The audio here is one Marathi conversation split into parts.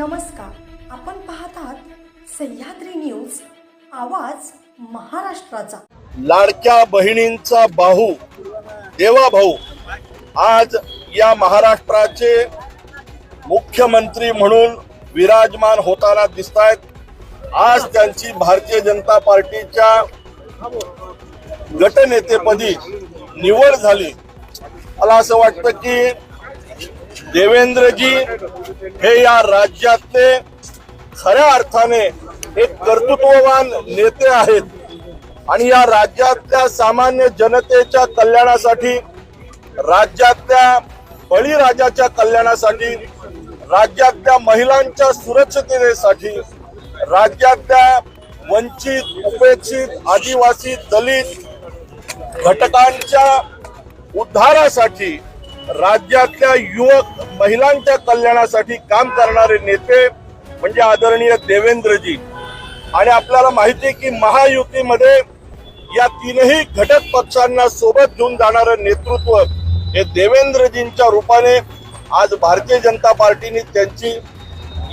नमस्कार, आपण पाहत आहात सह्याद्री न्यूज, आवाज महाराष्ट्राचा। लाडक्या बहिणींचा बाहू देवा भाऊ आज या महाराष्ट्राचे मुख्यमंत्री म्हणून विराजमान होताना दिसतायत। आज त्यांची भारतीय जनता पार्टीच्या गटनेतेपदी निवड झाली। मला असं वाटतं की देवेंद्रजी हे या राज्यातले खऱ्या अर्थाने एक कर्तृत्ववान नेते आहेत आणि या राज्यातल्या सामान्य जनतेच्या कल्याणासाठी, राज्यातल्या बळीराजाच्या कल्याणासाठी, राज्यातल्या महिलांच्या सुरक्षिततेसाठी, राज्यातल्या वंचित, उपेक्षित, आदिवासी, दलित घटकांच्या उद्धारासाठी, राज्यातल्या युवक महिलांच्या कल्याणासाठी काम करणारे नेते म्हणजे आदरणीय देवेंद्रजी। आणि आपल्याला माहिती आहे की महायुतीमध्ये या तीनही घटक पक्षांना सोबत घेऊन जाणारं नेतृत्व हे देवेंद्रजींच्या रूपाने आज भारतीय जनता पार्टीने त्यांची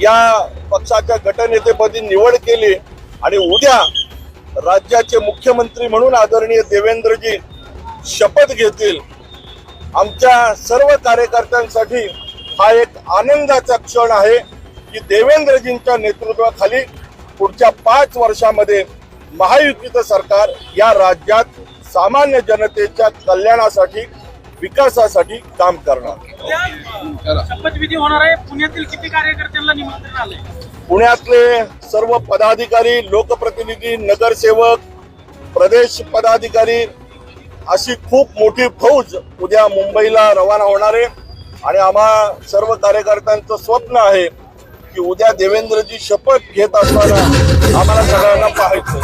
या पक्षाच्या गटनेतेपदी निवड केली आणि उद्या राज्याचे मुख्यमंत्री म्हणून आदरणीय देवेंद्रजी शपथ घेतील। आमच्या सर्व कार्यकर्त्यांसाठी हा एक आनंदाचा क्षण आहे की देवेंद्रजींच्या नेतृत्वाखाली पुढच्या 5 वर्षामध्ये महायुतीचं सरकार या राज्यात सामान्य जनतेच्या कल्याणासाठी, विकासासाठी काम करणार। शपथविधी होणार आहे। पुण्यातील किती कार्यकर्त्यांना निमंत्रण आले? पुण्यातले सर्व पदाधिकारी, लोकप्रतिनिधी, नगरसेवक, प्रदेश पदाधिकारी अशी खूप मोठी फौज उद्या मुंबईला रवाना होणार आहे आणि आम्हा सर्व कार्यकर्त्यांचं स्वप्न आहे की उद्या देवेंद्रजी शपथ घेत असताना आम्हाला सगळ्यांना पाहायचं।